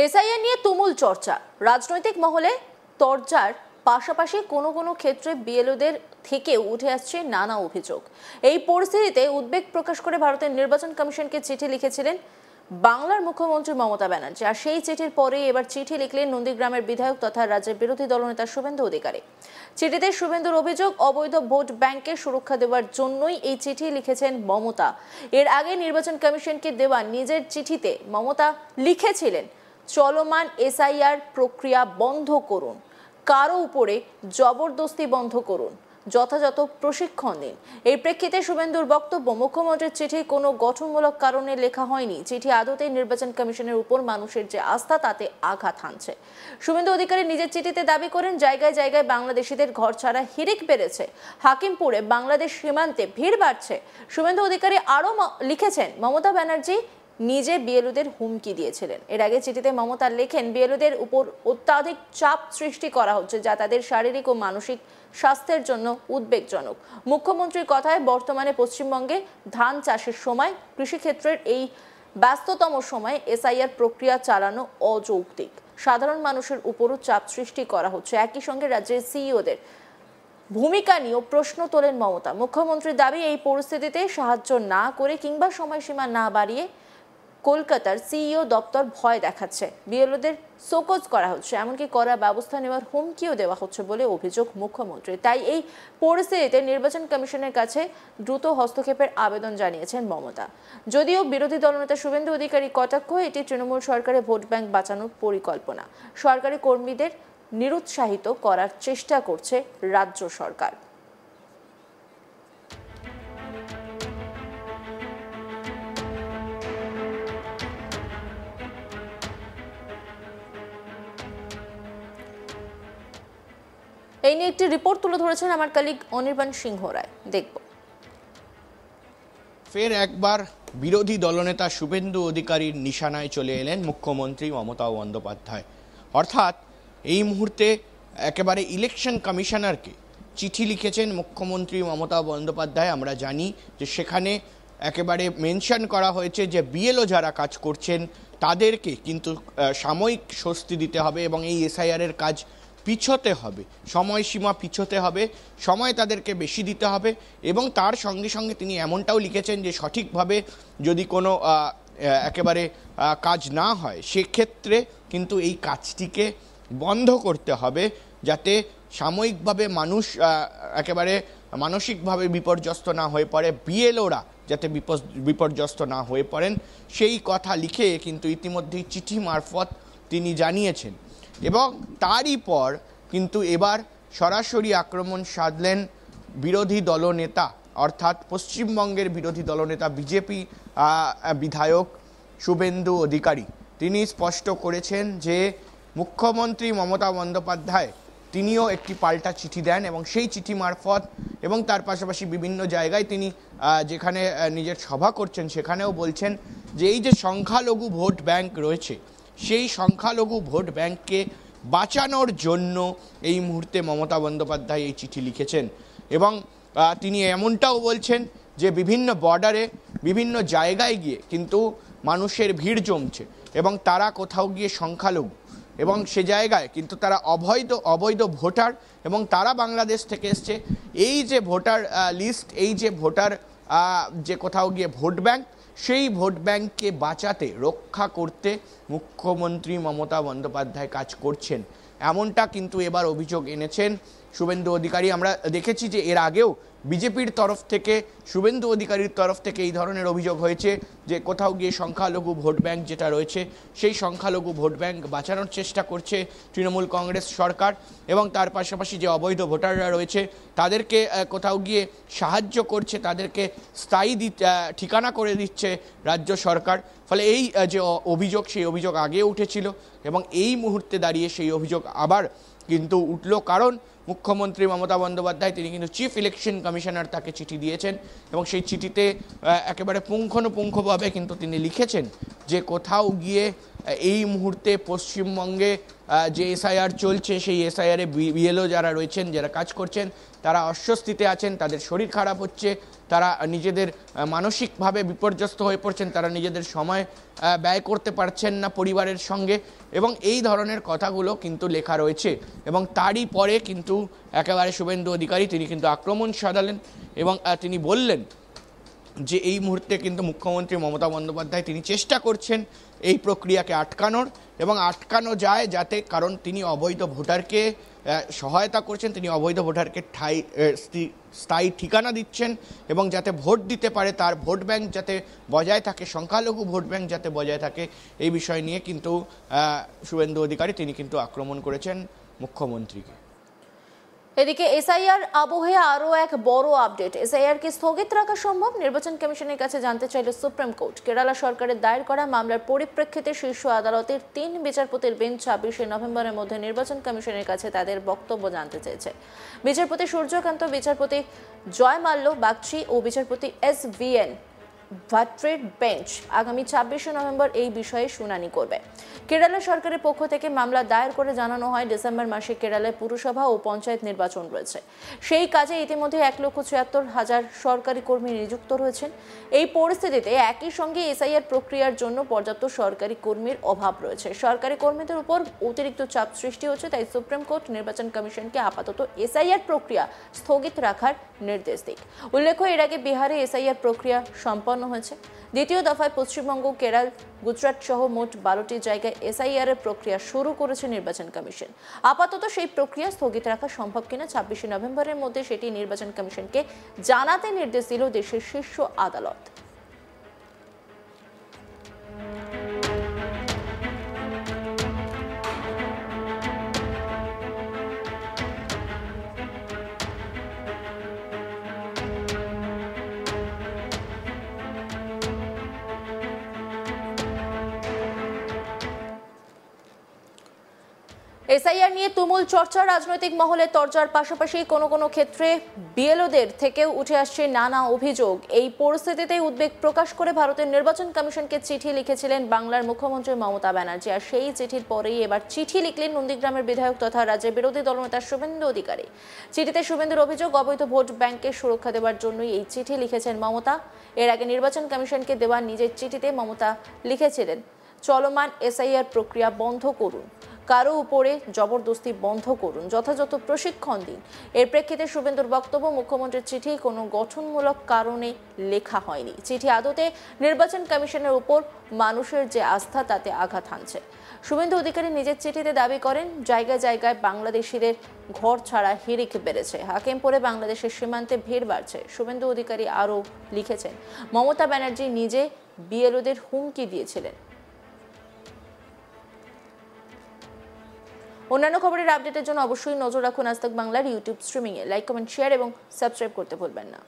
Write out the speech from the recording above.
SIR নিয়ে তুমুল চর্চা, রাজনৈতিক মহলে তরজার পাশাপাশি কোনো ক্ষেত্রে বিএলওদের থেকে উঠে আসছে নানা অভিযোগ। এই পরিস্থিতিতে উদ্বেগ প্রকাশ করে ভারতের নির্বাচন কমিশনকে চিঠি লিখেছিলেন বাংলার মুখ্যমন্ত্রী মমতা ব্যানার্জি। আর সেই চিঠির পরেই এবার চিঠি লিখলেন নন্দীগ্রামের বিধায়ক তথা রাজ্যের বিরোধী দলনেতা শুভেন্দু অধিকারী। চিঠিতে শুভেন্দুর অভিযোগ, অবৈধ ভোট ব্যাংকের সুরক্ষা দেওয়ার জন্যই এই চিঠি লিখেছেন মমতা। এর আগে নির্বাচন কমিশনকে দেওয়া নিজের চিঠিতে মমতা লিখেছিলেন, চলমান এসআইআর প্রক্রিয়া বন্ধ করুন, কারো উপরে জবরদস্তি বন্ধ করুন, যথাযথ প্রশিক্ষণ দিন। এই প্রেক্ষিতে শুভেন্দুর বক্তব্য, মুখ্যমন্ত্রীর চিঠি কোনো গঠনমূলক কারণে লেখা হয়নি। চিঠি আদতে নির্বাচন কমিশনের উপর মানুষের যে আস্থা তাতে আঘাত হানছে। শুভেন্দু অধিকারী নিজের চিঠিতে দাবি করেন, জায়গায় জায়গায় বাংলাদেশিদের ঘর ছাড়া হিড়িক বেড়েছে, হাকিমপুরে বাংলাদেশ সীমান্তে ভিড় বাড়ছে। শুভেন্দু অধিকারী আরও লিখেছেন, মমতা ব্যানার্জি নিজে বিএলওদের হুমকি দিয়েছিলেন। এর আগে চিঠিতে মমতা লেখেন, বিএলওদের উপর অত্যাধিক চাপ সৃষ্টি করা হচ্ছে, যা তাদের শারীরিক ও মানসিক স্বাস্থ্যের জন্য উদ্বেগজনক। মুখ্যমন্ত্রীর কথায়, বর্তমানে পশ্চিমবঙ্গে ধান চাষের সময়, কৃষিক্ষেত্রের এই ব্যস্ততম সময়ে এসআইআর প্রক্রিয়া চালানো অযৌক্তিক। সাধারণ মানুষের উপরও চাপ সৃষ্টি করা হচ্ছে। একই সঙ্গে রাজ্যের সিইওদের ভূমিকা নিয়েও প্রশ্ন তোলেন মমতা। মুখ্যমন্ত্রীর দাবি, এই পরিস্থিতিতে সাহায্য না করে কিংবা সময়সীমা না বাড়িয়ে কলকাতার সিইও দপ্তর ভয় দেখাচ্ছে, বিএলওদের শোকজ করা হচ্ছে, এমনকি কড়া ব্যবস্থা নেওয়ার হুমকিও দেওয়া হচ্ছে বলে অভিযোগ মুখ্যমন্ত্রী। তাই এই পরিস্থিতিতে নির্বাচন কমিশনের কাছে দ্রুত হস্তক্ষেপের আবেদন জানিয়েছেন মমতা। যদিও বিরোধী দলনেতা শুভেন্দু অধিকারী কটাক্ষ, এটি তৃণমূল সরকারের ভোট ব্যাংক বাঁচানোর পরিকল্পনা। সরকারি কর্মীদের নিরুৎসাহিত করার চেষ্টা করছে রাজ্য সরকার। এই নিয়ে একটি রিপোর্ট তুলে ধরেছেন আমার কলিগ অনির্বাণ সিংহ রায়, দেখব। ফের একবার বিরোধী দলনেতা শুভেন্দু অধিকারীর নিশানায় চলে এলেন মুখ্যমন্ত্রী মমতা বন্দ্যোপাধ্যায়। অর্থাৎ এই মুহূর্তে একেবারে ইলেকশন কমিশনারকে চিঠি লিখেছেন মুখ্যমন্ত্রী মমতা বন্দ্যোপাধ্যায়। আমরা জানি যে সেখানে একেবারে মেনশন করা হয়েছে যে বিএলও যারা কাজ করছেন তাদেরকে কিন্তু সাময়িক স্বস্তি দিতে হবে এবং এই এসআইআরের কাজ পিছোতে হবে, সময়সীমা পিছোতে হবে, সময় তাদেরকে বেশি দিতে হবে। এবং তার সঙ্গে সঙ্গে তিনি এমনটাও লিখেছেন যে সঠিকভাবে যদি কোনো একেবারে কাজ না হয় সেক্ষেত্রে কিন্তু এই কাজটিকে বন্ধ করতে হবে, যাতে সাময়িকভাবে মানুষ একেবারে মানসিকভাবে বিপর্যস্ত না হয়ে পড়ে, বিএলওরা যাতে বিপর্যস্ত না হয়ে পড়েন সেই কথা লিখে কিন্তু ইতিমধ্যেই চিঠি মারফত তিনি জানিয়েছেন। এবং তারই পর কিন্তু এবার সরাসরি আক্রমণ সাধলেন বিরোধী দলনেতা, অর্থাৎ পশ্চিমবঙ্গের বিরোধী দলনেতা বিজেপি বিধায়ক শুভেন্দু অধিকারী। তিনি স্পষ্ট করেছেন যে মুখ্যমন্ত্রী মমতা বন্দ্যোপাধ্যায় তিনিও একটি পাল্টা চিঠি দেন এবং সেই চিঠি মারফত এবং তার পাশাপাশি বিভিন্ন জায়গায় তিনি যেখানে নিজের সভা করছেন সেখানেও বলছেন যে এই যে সংখ্যালঘু ভোট ব্যাংক রয়েছে সেই সংখ্যালঘু ভোট ব্যাংককে বাঁচানোর জন্য এই মুহূর্তে মমতা বন্দ্যোপাধ্যায় এই চিঠি লিখেছেন। এবং তিনি এমনটাও বলছেন যে বিভিন্ন বর্ডারে বিভিন্ন জায়গায় গিয়ে কিন্তু মানুষের ভিড় জমছে এবং তারা কোথাও গিয়ে সংখ্যালঘু এবং সে জায়গায় কিন্তু তারা অবৈধ ভোটার এবং তারা বাংলাদেশ থেকে এসছে। এই যে ভোটার লিস্ট, এই যে ভোটার যে কোথাও গিয়ে ভোট ব্যাংক, সেই ভোট ব্যাংককে বাঁচাতে, রক্ষা করতে মুখ্যমন্ত্রী মমতা বন্দ্যোপাধ্যায় কাজ করছেন, এমনটা কিন্তু এবার অভিযোগ এনেছেন শুভেন্দু অধিকারী। আমরা দেখেছি যে এর আগেও বিজেপির তরফ থেকে, শুভেন্দু অধিকারীর তরফ থেকে এই ধরনের অভিযোগ হয়েছে যে কোথাও গিয়ে সংখ্যালঘু ভোট ব্যাংক যেটা রয়েছে সেই সংখ্যালঘু ভোট ব্যাংক বাঁচানোর চেষ্টা করছে তৃণমূল কংগ্রেস সরকার এবং তার পাশাপাশি যে অবৈধ ভোটাররা রয়েছে তাদেরকে কোথাও গিয়ে সাহায্য করছে, তাদেরকে স্থায়ী ঠিকানা করে দিচ্ছে রাজ্য সরকার। ফলে এই যে অভিযোগ, সেই অভিযোগ আগে উঠেছিল এবং এই মুহূর্তে দাঁড়িয়ে সেই অভিযোগ আবার কিন্তু উঠল, কারণ মুখ্যমন্ত্রী মমতা বন্দ্যোপাধ্যায় তিনি কিন্তু চিফ ইলেকশন কমিশনার তাকে চিঠি দিয়েছেন এবং সেই চিঠিতে একেবারে পুঙ্খানুপুঙ্খভাবে কিন্তু তিনি লিখেছেন যে কোথাও গিয়ে এই মুহূর্তে পশ্চিমবঙ্গে যে এসআইআর চলছে সেই এসআইআরে বিএলও যারা রয়েছেন, যারা কাজ করছেন, তারা অস্বস্তিতে আছেন, তাদের শরীর খারাপ হচ্ছে, তারা নিজেদের মানসিকভাবে বিপর্যস্ত হয়ে পড়ছেন, তারা নিজেদের সময় ব্যয় করতে পারছেন না পরিবারের সঙ্গে, এবং এই ধরনের কথাগুলো কিন্তু লেখা রয়েছে। এবং তারই পরে কিন্তু একেবারে শুভেন্দু অধিকারী তিনি কিন্তু আক্রমণ সাধালেন এবং তিনি বললেন যে এই মুহূর্তে কিন্তু মুখ্যমন্ত্রী মমতা বন্দ্যোপাধ্যায় তিনি চেষ্টা করছেন এই প্রক্রিয়াকে আটকানোর, এবং আটকানো যায় যাতে, কারণ তিনি অবৈধ ভোটারকে সহায়তা করছেন, তিনি অবৈধ ভোটারকে স্থায়ী ঠিকানা দিচ্ছেন, এবং যাতে ভোট দিতে পারে তার ভোট ব্যাংক যাতে বজায় থাকে, সংখ্যালঘু ভোট ব্যাংক যাতে বজায় থাকে, এই বিষয় নিয়ে কিন্তু শুভেন্দু অধিকারী তিনি কিন্তু আক্রমণ করেছেন মুখ্যমন্ত্রীকে। এদিকে এসআইআর আবহে আরও এক বড় আপডেট। এসআইআর কি স্থগিত রাখা সম্ভব? নির্বাচন কমিশনের কাছে জানতে চাইল সুপ্রিম কোর্ট। কেরালা সরকারের দায়ের করা মামলার পরিপ্রেক্ষিতে শীর্ষ আদালতের ৩ বিচারপতির বেঞ্চ ২৬শে নভেম্বরের মধ্যে নির্বাচন কমিশনের কাছে তাদের বক্তব্য জানতে চেয়েছে। বিচারপতি সূর্যকান্ত, বিচারপতি জয় মাল্য বাগচি ও বিচারপতি SVN ভাট্রের বেঞ্চ আগামী ২৬শে নভেম্বর এই বিষয়ে শুনানি করবে। কেরালা সরকারের পক্ষ থেকে মামলা দায়ের করে জানানো হয়, ডিসেম্বর মাসে কেরালায় পুরসভা ও পঞ্চায়েত নির্বাচন রয়েছে। সেই কাজে ইতিমধ্যে ১,৭৬,০০০ সরকারি কর্মী নিযুক্ত রয়েছেন। এই পরিস্থিতিতে একই সঙ্গে এসআইআর প্রক্রিয়ার জন্য পর্যাপ্ত সরকারি কর্মীর অভাব রয়েছে। সরকারি কর্মীদের উপর অতিরিক্ত চাপ সৃষ্টি হচ্ছে, তাই সুপ্রিম কোর্ট নির্বাচন কমিশনকে আপাতত এসআইআর প্রক্রিয়া স্থগিত রাখার নির্দেশ দিক। উল্লেখ্য, এর আগে বিহারে এসআইআর প্রক্রিয়া সম্পন্ন হয়েছে। দ্বিতীয় দফায় পশ্চিমবঙ্গ, কেরল, গুজরাট সহ মোট 12টি জায়গায় এসআইআর এর প্রক্রিয়া শুরু করেছে নির্বাচন কমিশন। আপাতত সেই প্রক্রিয়া স্থগিত রাখা সম্ভব কিনা ২৬শে নভেম্বরের মধ্যে সেটি নির্বাচন কমিশনকে জানাতে নির্দেশ দিল দেশের শীর্ষ আদালত। এসআইআর নিয়ে তুমুল চর্চা, রাজনৈতিক মহলে তরজার পাশাপাশি কোনো ক্ষেত্রে বিএলওদের থেকেও উঠে আসছে নানা অভিযোগ। এই পরিস্থিতিতে উদ্বেগ প্রকাশ করে ভারতের নির্বাচন কমিশনকে চিঠি লিখেছিলেন বাংলার মুখ্যমন্ত্রী মমতা ব্যানার্জি। আর সেই চিঠির পরেই এবার চিঠি লিখলেন নন্দীগ্রামের বিধায়ক তথা রাজ্যের বিরোধী দলনেতা শুভেন্দু অধিকারী। চিঠিতে শুভেন্দুর অভিযোগ, অবৈধ ভোট ব্যাংককে সুরক্ষা দেওয়ার জন্যই এই চিঠি লিখেছেন মমতা। এর আগে নির্বাচন কমিশনকে দেওয়া নিজের চিঠিতে মমতা লিখেছিলেন, চলমান এসআইআর প্রক্রিয়া বন্ধ করুন, কারো উপরে জবরদস্তি বন্ধ করুন, যথাযথ প্রশিক্ষণ দিন। এর প্রেক্ষিতে শুভেন্দুর বক্তব্য, মুখ্যমন্ত্রীর চিঠি কোনো গঠনমূলক কারণে লেখা হয়নি। চিঠি আদতে নির্বাচন কমিশনের উপর মানুষের যে আস্থা তাতে আঘাত হানছে। শুভেন্দু অধিকারী নিজের চিঠিতে দাবি করেন, জায়গায় জায়গায় বাংলাদেশিদের ঘর ছাড়া হিড়িক বেড়েছে, হাকিমপুরে বাংলাদেশের সীমান্তে ভিড় বাড়ছে। শুভেন্দু অধিকারী আরও লিখেছেন, মমতা ব্যানার্জি নিজে বিএলওদের হুমকি দিয়েছিলেন। অন্যান্য খবরের আপডেটের জন্য অবশ্যই নজর রাখুন আজ তাক বাংলার ইউটিউব স্ট্রিমিংয়ে। লাইক, কমেন্ট, শেয়ার এবং সাবস্ক্রাইব করতে ভুলবেন না।